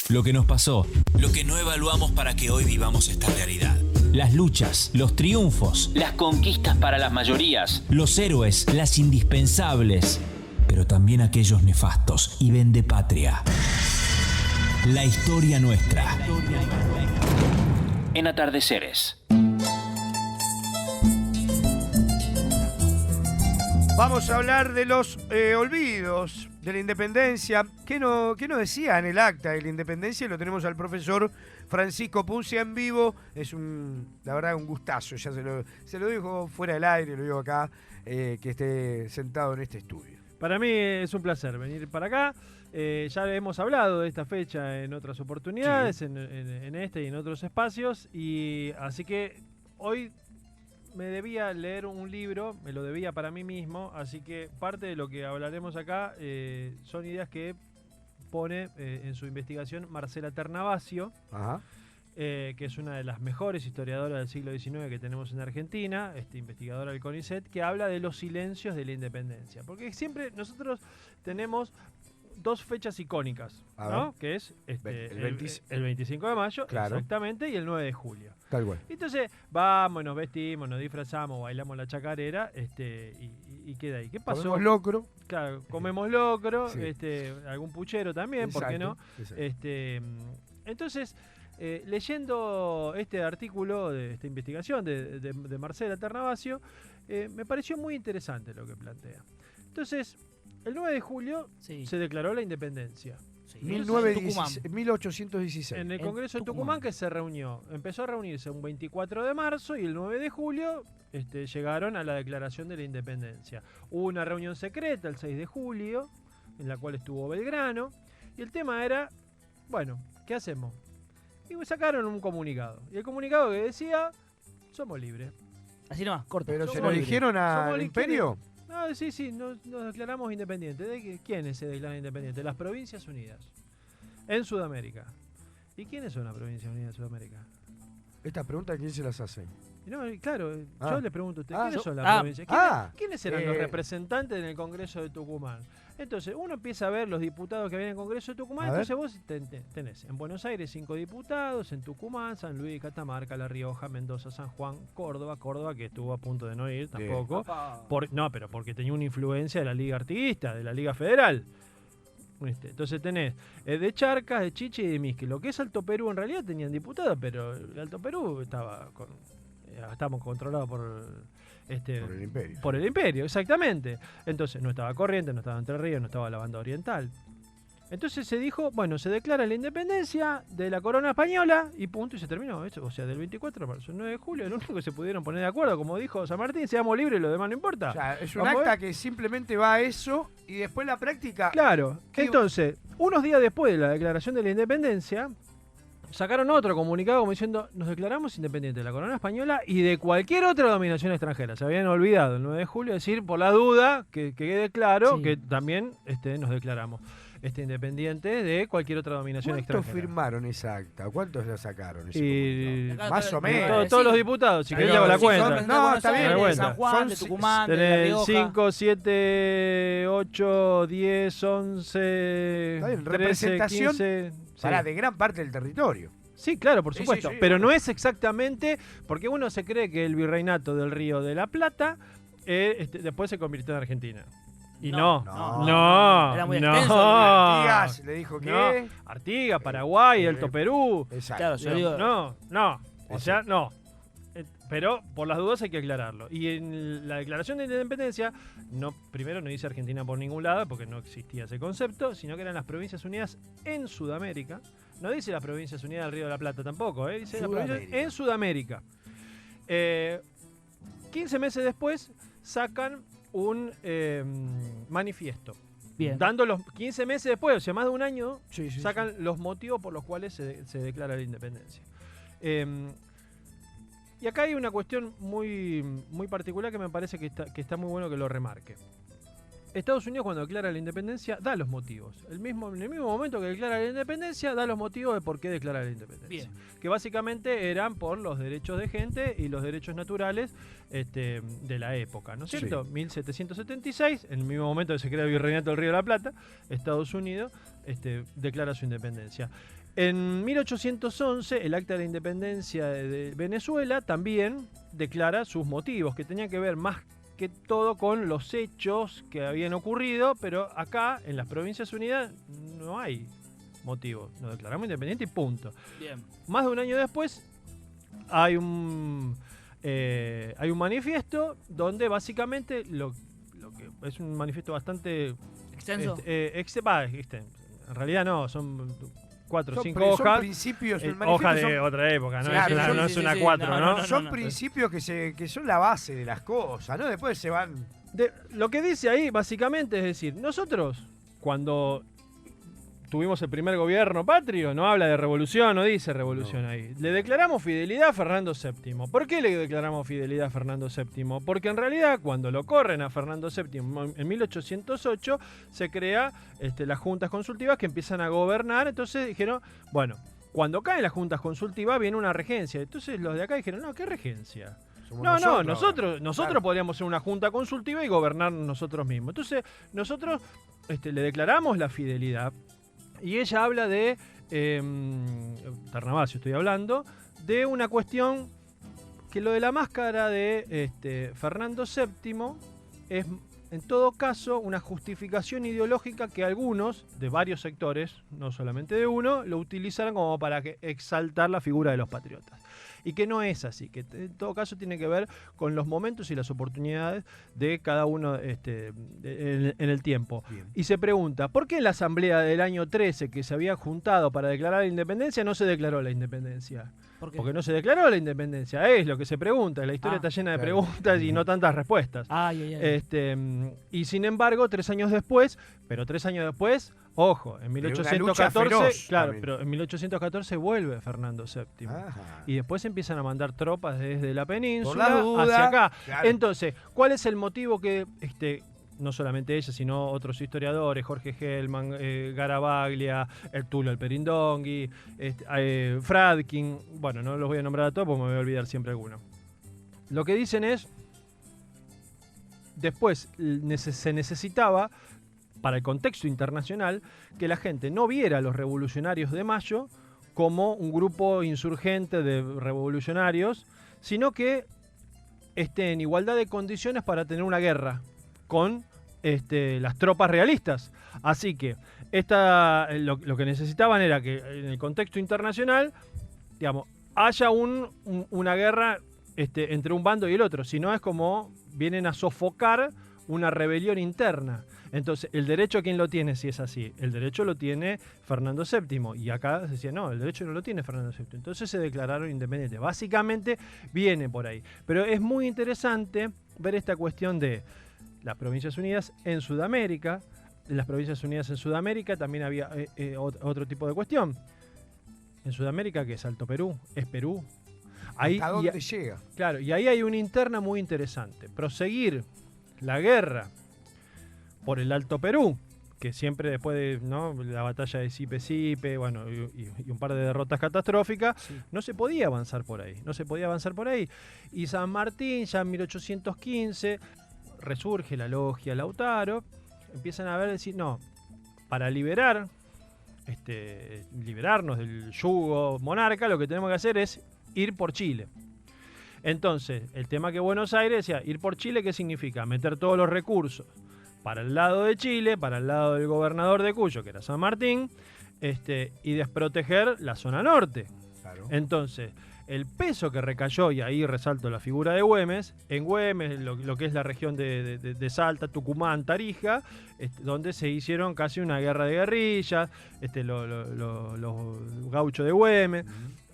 Lo que nos pasó, lo que no evaluamos para que hoy vivamos esta realidad. Las luchas, los triunfos, las conquistas para las mayorías, los héroes, las indispensables, pero también aquellos nefastos y vendepatria. La historia nuestra. En Atardeceres. Vamos a hablar de los olvidos de la independencia. ¿Qué no decía en el acta de la independencia? Lo tenemos al profesor Francisco Puncia en vivo. Es la verdad, un gustazo. Ya se lo dijo fuera del aire, lo digo acá, que esté sentado en este estudio. Para mí es un placer venir para acá. Ya hemos hablado de esta fecha en otras oportunidades, sí. en este y en otros espacios. Y así que hoy me debía leer un libro, me lo debía para mí mismo, así que parte de lo que hablaremos acá son ideas que pone en su investigación Marcela Ternavasio, que es una de las mejores historiadoras del siglo XIX que tenemos en Argentina, investigadora del CONICET, que habla de los silencios de la independencia. Porque siempre nosotros tenemos dos fechas icónicas, ¿no? Que es el 25 de mayo, claro, exactamente, y el 9 de julio. Tal cual. Entonces, vamos, nos vestimos, nos disfrazamos, bailamos la chacarera, y queda ahí. ¿Qué pasó? Comemos locro. Claro, comemos locro, sí. Algún puchero también, exacto, ¿por qué no? Entonces, leyendo este artículo de esta investigación de Marcela Ternavasio, me pareció muy interesante lo que plantea. Entonces, el 9 de julio se declaró la independencia. Sí. 1816. En el Congreso de Tucumán, que se reunió. Empezó a reunirse un 24 de marzo y el 9 de julio llegaron a la declaración de la independencia. Hubo una reunión secreta el 6 de julio, en la cual estuvo Belgrano, y el tema era, bueno, ¿qué hacemos? Y sacaron un comunicado. Y el comunicado que decía, somos libres. Así nomás, corto. ¿Pero se lo dijeron al imperio? No, sí, nos declaramos independientes. ¿De quiénes se declaran independientes? Las Provincias Unidas, en Sudamérica. ¿Y quiénes son las Provincias Unidas de Sudamérica? Esta pregunta, ¿quién se las hace? No, claro, yo les pregunto a usted, ¿quiénes son las provincias? ¿Quiénes eran los representantes en el Congreso de Tucumán? Entonces, uno empieza a ver los diputados que había en el Congreso de Tucumán, entonces vos tenés en Buenos Aires 5 diputados, en Tucumán, San Luis, Catamarca, La Rioja, Mendoza, San Juan, Córdoba, que estuvo a punto de no ir tampoco, pero porque tenía una influencia de la Liga Artiguista, de la Liga Federal. Entonces tenés de Charcas, de Chiche y de Misque. Lo que es Alto Perú en realidad tenían diputados, pero el Alto Perú estábamos controlados por el imperio. Por el imperio, exactamente. Entonces no estaba Corrientes, no estaba Entre Ríos, no estaba la Banda Oriental. Entonces se dijo, bueno, se declara la independencia de la corona española y punto, y se terminó. O sea, del 24 de marzo al 9 de julio, lo único que se pudieron poner de acuerdo, como dijo San Martín, seamos libres, lo demás no importa. O sea, es un acta que simplemente va a eso y después la práctica... Claro, entonces, unos días después de la declaración de la independencia, sacaron otro comunicado como diciendo, nos declaramos independientes de la corona española y de cualquier otra dominación extranjera. Se habían olvidado el 9 de julio decir, por la duda, que quede claro que también nos declaramos independientes de cualquier otra dominación extranjera. ¿Cuántos firmaron esa acta? ¿Cuántos la sacaron? Más o menos. Todos los diputados, si querés llevo la cuenta. No, está bien. De San Juan, de Tucumán, de La Rioja. 5, 7, 8, 10, 11, 13, representación 15... de gran parte del territorio. Sí, claro, por supuesto. Sí, pero no es exactamente, porque uno se cree que el virreinato del Río de la Plata después se convirtió en Argentina. Y no. Era muy extenso. Artigas le dijo que... No. Artigas, Paraguay, Alto Perú. Exacto. Claro, yo digo... No. O sea, no. Pero por las dudas hay que aclararlo. Y en la declaración de independencia, primero no dice Argentina por ningún lado, porque no existía ese concepto, sino que eran las Provincias Unidas en Sudamérica. No dice las Provincias Unidas del Río de la Plata tampoco, dice las Provincias en Sudamérica. 15 meses después sacan un manifiesto. Bien. Dando los 15 meses después, o sea, más de un año, sacan los motivos por los cuales se declara la independencia. Y acá hay una cuestión muy, muy particular que me parece que está muy bueno que lo remarque. Estados Unidos, cuando declara la independencia, da los motivos. En el mismo momento que declara la independencia, da los motivos de por qué declara la independencia. Bien. Que básicamente eran por los derechos de gente y los derechos naturales de la época, ¿no es cierto? 1776, en el mismo momento que se crea el Virreinato del Río de la Plata, Estados Unidos declara su independencia. En 1811, el Acta de la Independencia de Venezuela también declara sus motivos, que tenían que ver más que todo con los hechos que habían ocurrido, pero acá, en las Provincias Unidas, no hay motivos. Nos declaramos independientes y punto. Bien. Más de un año después, hay un manifiesto donde básicamente lo que es un manifiesto bastante extenso. En realidad no, son 4 o 5 hojas. Son principios, hojas de otra época, ¿no? Claro, no es una 4, ¿no? Son principios que son la base de las cosas, ¿no? Después se van... Lo que dice ahí, básicamente, es decir, nosotros, cuando tuvimos el primer gobierno patrio, no habla de revolución, no dice revolución ahí. Le declaramos fidelidad a Fernando VII. ¿Por qué le declaramos fidelidad a Fernando VII? Porque en realidad, cuando lo corren a Fernando VII, en 1808, se crea las juntas consultivas que empiezan a gobernar. Entonces dijeron, bueno, cuando caen las juntas consultivas viene una regencia. Entonces los de acá dijeron, no, ¿qué regencia? Nosotros podríamos ser una junta consultiva y gobernar nosotros mismos. Entonces nosotros le declaramos la fidelidad. Y ella habla de, Ternavasio estoy hablando, de una cuestión que lo de la máscara de Fernando VII es, en todo caso, una justificación ideológica que algunos, de varios sectores, no solamente de uno, lo utilizaron como para exaltar la figura de los patriotas. Y que no es así, que en todo caso tiene que ver con los momentos y las oportunidades de cada uno en el tiempo. Bien. Y se pregunta, ¿por qué en la asamblea del año 13 que se había juntado para declarar la independencia no se declaró la independencia? ¿Por qué? Porque no se declaró la independencia, es lo que se pregunta. La historia está llena de preguntas y no tantas respuestas. Y sin embargo, 3 años después, ojo, en 1814, pero en 1814 vuelve Fernando VII. Ajá. Y después empiezan a mandar tropas desde la península hacia acá. Claro. Entonces, ¿cuál es el motivo que no solamente ella, sino otros historiadores, Jorge Hellman, Garavaglia, Tulo Alperindongui, Fradkin, bueno, no los voy a nombrar a todos porque me voy a olvidar siempre alguno. Lo que dicen es, después se necesitaba, para el contexto internacional, que la gente no viera a los revolucionarios de Mayo como un grupo insurgente de revolucionarios, sino que esté en igualdad de condiciones para tener una guerra con las tropas realistas. Así que lo que necesitaban era que en el contexto internacional, digamos, haya una guerra entre un bando y el otro, si no es como vienen a sofocar una rebelión interna. Entonces, ¿el derecho a quién lo tiene si es así? El derecho lo tiene Fernando VII. Y acá se decía, no, el derecho no lo tiene Fernando VII. Entonces se declararon independientes. Básicamente viene por ahí. Pero es muy interesante ver esta cuestión de las Provincias Unidas en Sudamérica. En las Provincias Unidas en Sudamérica también había otro tipo de cuestión. En Sudamérica, que es Alto Perú, es Perú. Ahí, ¿hasta dónde llega? Claro, y ahí hay una interna muy interesante. Proseguir la guerra por el Alto Perú, que siempre después de la batalla de Sipe-Sipe, bueno, y un par de derrotas catastróficas, sí, no se podía avanzar por ahí. Y San Martín, ya en 1815, resurge la logia Lautaro, empiezan a decir, no, para liberarnos del yugo monarca, lo que tenemos que hacer es ir por Chile. Entonces, el tema que Buenos Aires decía, ir por Chile, ¿qué significa? Meter todos los recursos para el lado de Chile, para el lado del gobernador de Cuyo, que era San Martín, y desproteger la zona norte. Claro. Entonces, el peso que recayó, y ahí resalto la figura de Güemes, en Güemes, lo que es la región de Salta, Tucumán, Tarija, donde se hicieron casi una guerra de guerrillas, los gauchos de Güemes,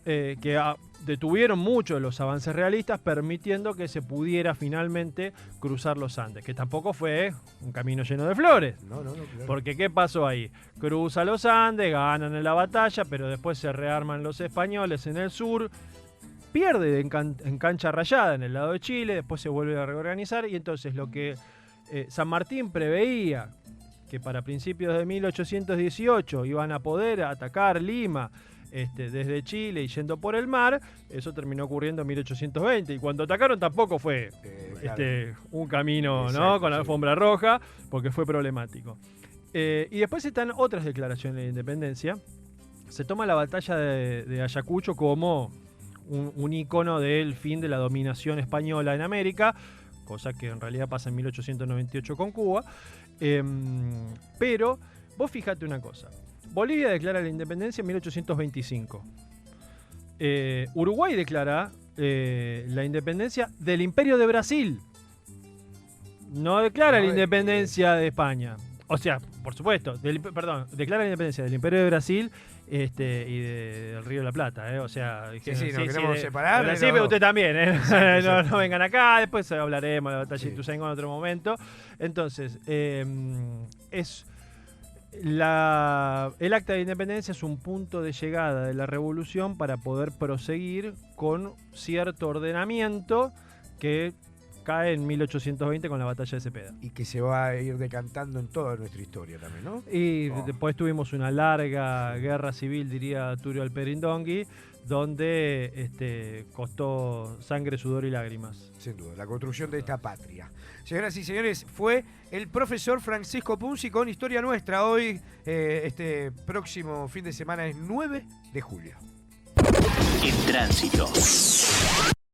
que detuvieron mucho los avances realistas, permitiendo que se pudiera finalmente cruzar los Andes, que tampoco fue un camino lleno de flores. No, claro. Porque ¿qué pasó ahí? Cruza los Andes, ganan en la batalla, pero después se rearman los españoles en el sur, pierde en cancha rayada en el lado de Chile, después se vuelve a reorganizar, y entonces lo que San Martín preveía que para principios de 1818 iban a poder atacar Lima desde Chile y yendo por el mar. Eso terminó ocurriendo en 1820, y cuando atacaron tampoco fue un camino, ¿no?, con la alfombra roja, porque fue problemático. Y después están otras declaraciones de independencia. Se toma la batalla de Ayacucho como un ícono del fin de la dominación española en América, cosa que en realidad pasa en 1898 con Cuba. Pero vos fíjate una cosa. Bolivia declara la independencia en 1825. Uruguay declara la independencia del Imperio de Brasil. No declara la independencia de España. O sea, por supuesto, declara la independencia del Imperio de Brasil y del Río de la Plata. O sea, nos queremos separar. Sí, pero usted también. No vengan acá, después hablaremos de la batalla de Ituzaingó en otro momento. Entonces, el acta de independencia es un punto de llegada de la revolución para poder proseguir con cierto ordenamiento que cae en 1820 con la batalla de Cepeda. Y que se va a ir decantando en toda nuestra historia también, ¿no? Y después tuvimos una larga guerra civil, diría Turio Alperindongui, donde costó sangre, sudor y lágrimas. Sin duda, la construcción de esta patria. Señoras y señores, fue el profesor Francisco Punzi con Historia Nuestra. Hoy, este próximo fin de semana es 9 de julio. En tránsito.